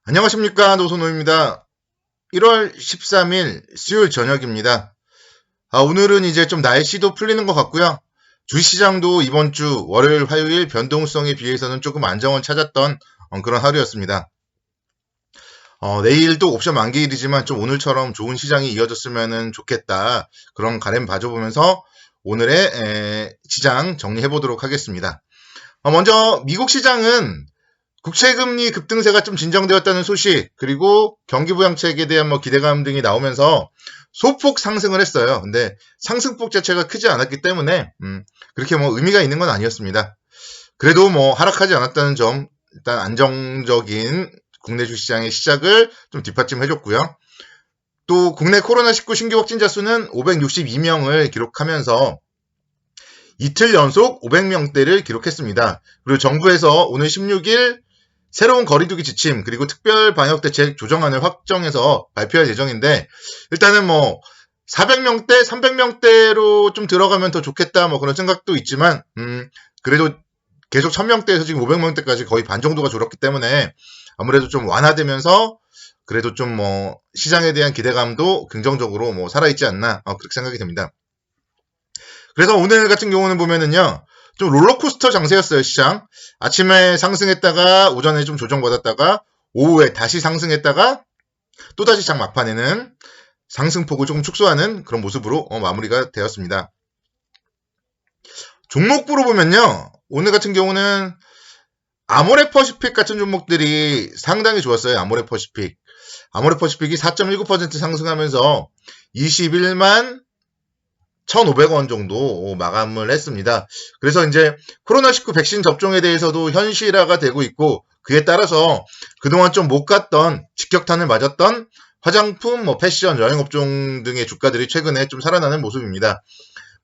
안녕하십니까, 노선호입니다. 1월 13일 수요일 저녁입니다. 오늘은 이제 좀 날씨도 풀리는 것 같고요. 주시장도 이번 주 월요일, 화요일 변동성에 비해서는 조금 안정을 찾았던 그런 하루였습니다. 내일도 옵션 만기일이지만 좀 오늘처럼 좋은 시장이 이어졌으면 좋겠다. 그런 가렘 봐줘보면서 오늘의 시장 정리해 보도록 하겠습니다. 먼저 미국 시장은 국채금리 급등세가 좀 진정되었다는 소식, 그리고 경기부양책에 대한 기대감 등이 나오면서 소폭 상승을 했어요. 근데 상승폭 자체가 크지 않았기 때문에 그렇게 의미가 있는 건 아니었습니다. 그래도 하락하지 않았다는 점, 일단 안정적인 국내 주시장의 시작을 좀 뒷받침해줬고요. 또 국내 코로나19 신규 확진자 수는 562명을 기록하면서 이틀 연속 500명대를 기록했습니다. 그리고 정부에서 오늘 16일 새로운 거리두기 지침 그리고 특별 방역대책 조정안을 확정해서 발표할 예정인데, 일단은 400명대, 300명대로 좀 들어가면 더 좋겠다 그런 생각도 있지만 그래도 계속 1000명대에서 지금 500명대까지 거의 반 정도가 줄었기 때문에 아무래도 좀 완화되면서 그래도 좀 시장에 대한 기대감도 긍정적으로 살아있지 않나 그렇게 생각이 됩니다. 그래서 오늘 같은 경우는 보면은요, 좀 롤러코스터 장세였어요, 시장. 아침에 상승했다가 오전에 좀 조정받았다가 오후에 다시 상승했다가 또다시 장 막판에는 상승폭을 조금 축소하는 그런 모습으로 마무리가 되었습니다. 종목부로 보면요, 오늘 같은 경우는 아모레퍼시픽 같은 종목들이 상당히 좋았어요. 아모레퍼시픽이 4.19% 상승하면서 21만 1,500원 정도 마감을 했습니다. 그래서 이제 코로나19 백신 접종에 대해서도 현실화가 되고 있고, 그에 따라서 그동안 좀 못 갔던, 직격탄을 맞았던 화장품, 패션, 여행업종 등의 주가들이 최근에 좀 살아나는 모습입니다.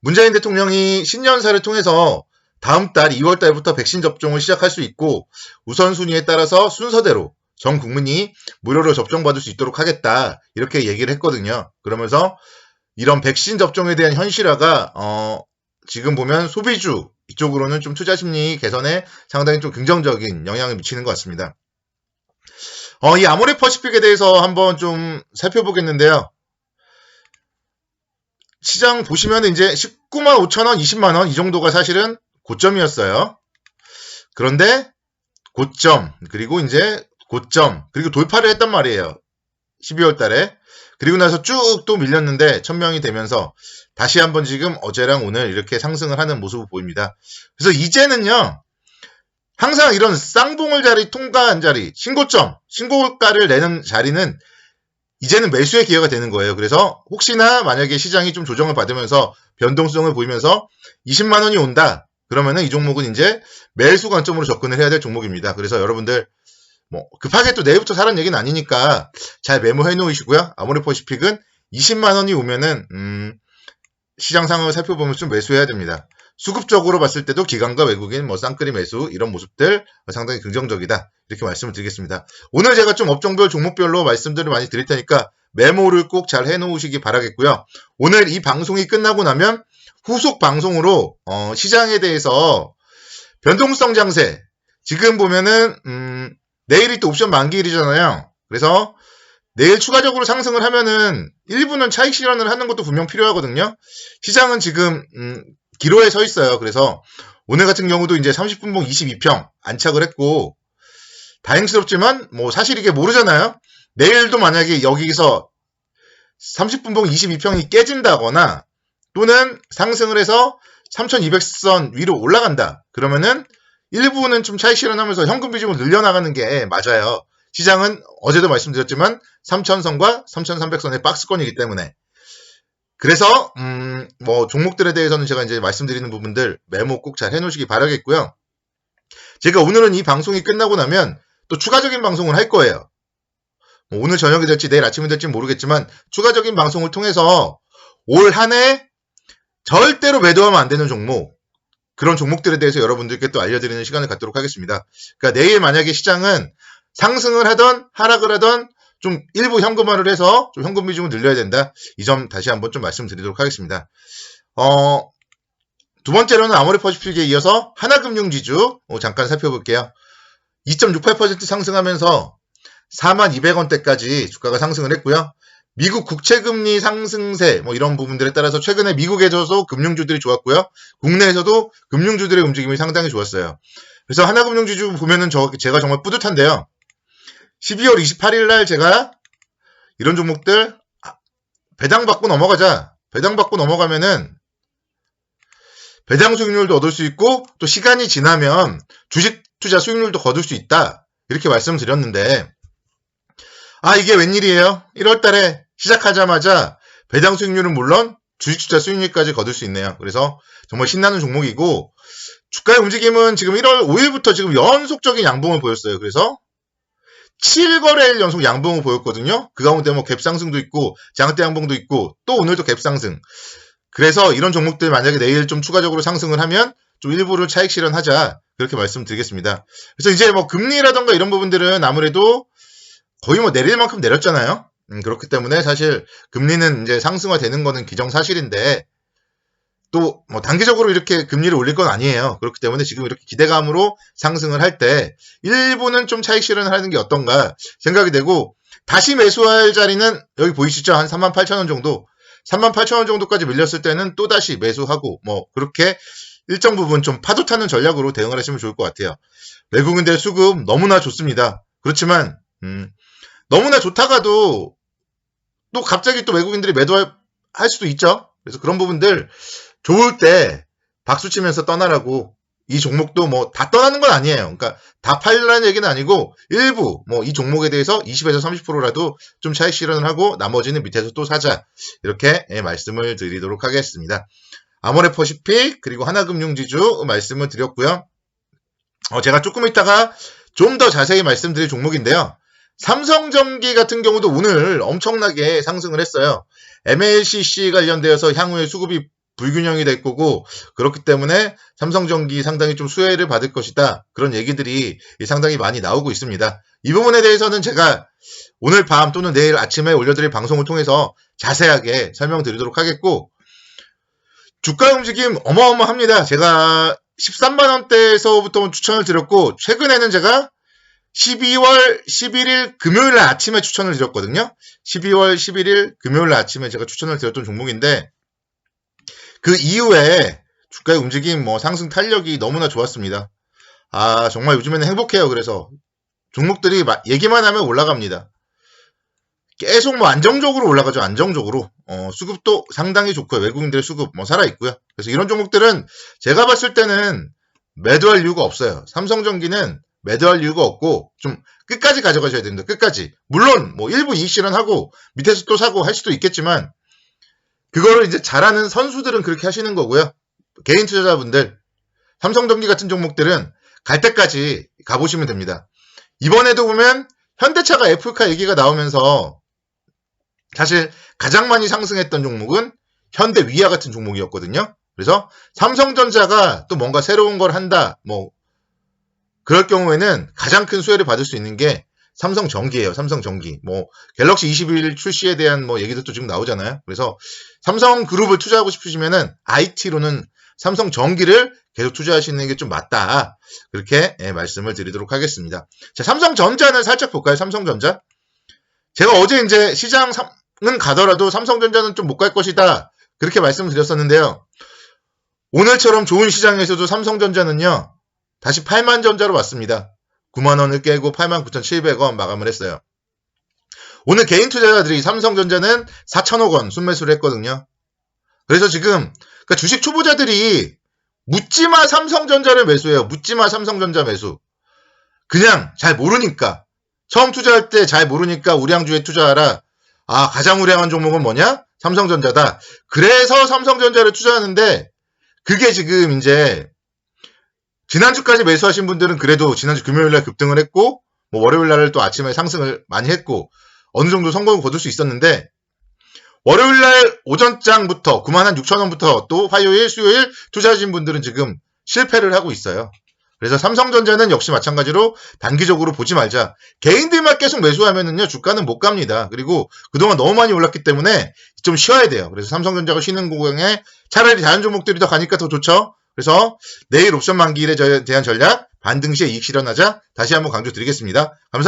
문재인 대통령이 신년사를 통해서 다음 달 2월 달부터 백신 접종을 시작할 수 있고, 우선순위에 따라서 순서대로 전 국민이 무료로 접종받을 수 있도록 하겠다, 이렇게 얘기를 했거든요. 그러면서 이런 백신 접종에 대한 현실화가 지금 보면 소비주 이쪽으로는 좀 투자 심리 개선에 상당히 좀 긍정적인 영향을 미치는 것 같습니다. 이 아모레퍼시픽에 대해서 한번 좀 살펴보겠는데요. 시장 보시면 이제 19만 5천 원, 20만 원 이 정도가 사실은 고점이었어요. 그런데 고점, 그리고 이제 고점, 그리고 돌파를 했단 말이에요. 12월 달에. 그리고 나서 쭉 또 밀렸는데 1000명이 되면서 다시 한번 지금 어제랑 오늘 이렇게 상승을 하는 모습을 보입니다. 그래서 이제는요, 항상 이런 쌍봉을 자리, 통과한 자리, 신고가를 내는 자리는 이제는 매수의 기회가 되는 거예요. 그래서 혹시나 만약에 시장이 좀 조정을 받으면서 변동성을 보이면서 20만 원이 온다, 그러면은 이 종목은 이제 매수 관점으로 접근을 해야 될 종목입니다. 그래서 여러분들 급하게 또 내일부터 사라는 얘기는 아니니까 잘 메모해 놓으시고요. 아모레퍼시픽은 20만 원이 오면은 시장 상황을 살펴보면서 좀 매수해야 됩니다. 수급적으로 봤을 때도 기관과 외국인 쌍끌이 매수 이런 모습들 상당히 긍정적이다, 이렇게 말씀을 드리겠습니다. 오늘 제가 좀 업종별 종목별로 말씀들을 많이 드릴 테니까 메모를 꼭 잘 해놓으시기 바라겠고요. 오늘 이 방송이 끝나고 나면 후속 방송으로 시장에 대해서 변동성 장세, 지금 보면은 내일이 또 옵션 만기일이잖아요. 그래서 내일 추가적으로 상승을 하면은 일부는 차익 실현을 하는 것도 분명 필요하거든요. 시장은 지금 기로에 서 있어요. 그래서 오늘 같은 경우도 이제 30분봉 22평 안착을 했고, 다행스럽지만 사실 이게 모르잖아요. 내일도 만약에 여기서 30분봉 22평이 깨진다거나 또는 상승을 해서 3200선 위로 올라간다, 그러면은 일부는 좀 차익 실현하면서 현금 비중을 늘려나가는 게 맞아요. 시장은 어제도 말씀드렸지만 3000선과 3300선의 박스권이기 때문에. 그래서 종목들에 대해서는 제가 이제 말씀드리는 부분들 메모 꼭 잘 해놓으시기 바라겠고요. 제가 오늘은 이 방송이 끝나고 나면 또 추가적인 방송을 할 거예요. 오늘 저녁이 될지 내일 아침이 될지 모르겠지만 추가적인 방송을 통해서 올 한 해 절대로 매도하면 안 되는 종목, 그런 종목들에 대해서 여러분들께 또 알려드리는 시간을 갖도록 하겠습니다. 그러니까 내일 만약에 시장은 상승을 하던 하락을 하던 좀 일부 현금화를 해서 좀 현금 비중을 늘려야 된다, 이 점 다시 한번 좀 말씀드리도록 하겠습니다. 두 번째로는 아모레퍼시픽에 이어서 하나금융지주 잠깐 살펴볼게요. 2.68% 상승하면서 42,200원대까지 주가가 상승을 했고요. 미국 국채금리 상승세 뭐 이런 부분들에 따라서 최근에 미국에서도 금융주들이 좋았고요. 국내에서도 금융주들의 움직임이 상당히 좋았어요. 그래서 하나금융지주 보면은 제가 정말 뿌듯한데요. 12월 28일 날 제가 이런 종목들 배당받고 넘어가자. 배당받고 넘어가면은 배당 수익률도 얻을 수 있고 또 시간이 지나면 주식 투자 수익률도 거둘 수 있다. 이렇게 말씀드렸는데 이게 웬일이에요? 1월 달에 시작하자마자 배당 수익률은 물론 주식 투자 수익률까지 거둘 수 있네요. 그래서 정말 신나는 종목이고 주가의 움직임은 지금 1월 5일부터 지금 연속적인 양봉을 보였어요. 그래서 7거래일 연속 양봉을 보였거든요. 그 가운데 뭐 갭상승도 있고 장대 양봉도 있고 또 오늘도 갭상승. 그래서 이런 종목들 만약에 내일 좀 추가적으로 상승을 하면 좀 일부를 차익 실현하자 그렇게 말씀드리겠습니다. 그래서 이제 뭐 금리라던가 이런 부분들은 아무래도 거의 뭐 내릴 만큼 내렸잖아요. 그렇기 때문에 사실 금리는 이제 상승화되는 거는 기정사실인데 또 뭐 단기적으로 이렇게 금리를 올릴 건 아니에요. 그렇기 때문에 지금 이렇게 기대감으로 상승을 할 때 일부는 좀 차익 실현을 하는 게 어떤가 생각이 되고 다시 매수할 자리는 여기 보이시죠? 한 38,000원 정도 38,000원 정도까지 밀렸을 때는 또다시 매수하고 뭐 그렇게 일정 부분 좀 파도 타는 전략으로 대응을 하시면 좋을 것 같아요. 외국인들 수급 너무나 좋습니다. 그렇지만 너무나 좋다가도 또 갑자기 또 외국인들이 매도할 수도 있죠. 그래서 그런 부분들 좋을 때 박수 치면서 떠나라고 이 종목도 뭐 다 떠나는 건 아니에요. 그러니까 다 팔라는 얘기는 아니고 일부 뭐 이 종목에 대해서 20에서 30%라도 좀 차익 실현을 하고 나머지는 밑에서 또 사자 이렇게 말씀을 드리도록 하겠습니다. 아모레퍼시픽 그리고 하나금융지주 말씀을 드렸고요. 제가 조금 있다가 좀 더 자세히 말씀드릴 종목인데요. 삼성전기 같은 경우도 오늘 엄청나게 상승을 했어요. MLCC 관련되어서 향후에 수급이 불균형이 될 거고 그렇기 때문에 삼성전기 상당히 좀 수혜를 받을 것이다. 그런 얘기들이 상당히 많이 나오고 있습니다. 이 부분에 대해서는 제가 오늘 밤 또는 내일 아침에 올려드릴 방송을 통해서 자세하게 설명드리도록 하겠고 주가 움직임 어마어마합니다. 제가 13만원대에서부터 추천을 드렸고 최근에는 제가 12월 11일 금요일 날 아침에 추천을 드렸거든요. 12월 11일 금요일 날 아침에 제가 추천을 드렸던 종목인데 그 이후에 주가의 움직임 뭐 상승 탄력이 너무나 좋았습니다. 정말 요즘에는 행복해요. 그래서 종목들이 얘기만 하면 올라갑니다. 계속 뭐 안정적으로 올라가죠. 안정적으로. 수급도 상당히 좋고요. 외국인들의 수급 뭐 살아있고요. 그래서 이런 종목들은 제가 봤을 때는 매도할 이유가 없어요. 삼성전기는 매도할 이유가 없고 좀 끝까지 가져가셔야 됩니다. 끝까지. 물론 뭐 일부 이익 실현하고 밑에서 또 사고 할 수도 있겠지만 그거를 이제 잘하는 선수들은 그렇게 하시는 거고요. 개인 투자자분들 삼성전기 같은 종목들은 갈 때까지 가보시면 됩니다. 이번에도 보면 현대차가 F카 얘기가 나오면서 사실 가장 많이 상승했던 종목은 현대위아 같은 종목이었거든요. 그래서 삼성전자가 또 뭔가 새로운 걸 한다. 뭐 그럴 경우에는 가장 큰 수혜를 받을 수 있는 게 삼성전기예요. 삼성전기. 뭐 갤럭시 21 출시에 대한 뭐 얘기도 또 지금 나오잖아요. 그래서 삼성그룹을 투자하고 싶으시면은 IT로는 삼성전기를 계속 투자하시는 게 좀 맞다. 그렇게 말씀을 드리도록 하겠습니다. 자, 삼성전자는 살짝 볼까요? 삼성전자. 제가 어제 이제 시장은 가더라도 삼성전자는 좀 못 갈 것이다. 그렇게 말씀드렸었는데요. 오늘처럼 좋은 시장에서도 삼성전자는요. 다시 8만전자로 왔습니다. 9만원을 깨고 89,700원 마감을 했어요. 오늘 개인 투자자들이 삼성전자는 4천억원 순매수를 했거든요. 그래서 지금 그러니까 주식 초보자들이 묻지마 삼성전자를 매수해요. 묻지마 삼성전자 매수. 그냥 잘 모르니까. 처음 투자할 때 잘 모르니까 우량주에 투자하라. 가장 우량한 종목은 뭐냐? 삼성전자다. 그래서 삼성전자를 투자하는데 그게 지금 이제 지난주까지 매수하신 분들은 그래도 지난주 금요일날 급등을 했고 뭐 월요일날 또 아침에 상승을 많이 했고 어느 정도 성공을 거둘 수 있었는데 월요일날 오전장부터 96,000원부터 또 화요일, 수요일 투자하신 분들은 지금 실패를 하고 있어요. 그래서 삼성전자는 역시 마찬가지로 단기적으로 보지 말자. 개인들만 계속 매수하면은요 주가는 못 갑니다. 그리고 그동안 너무 많이 올랐기 때문에 좀 쉬어야 돼요. 그래서 삼성전자가 쉬는 구간에 차라리 다른 종목들이 더 가니까 더 좋죠. 그래서 내일 옵션 만기일에 대한 전략 반등 시에 이익 실현하자 다시 한번 강조드리겠습니다. 감사합니다.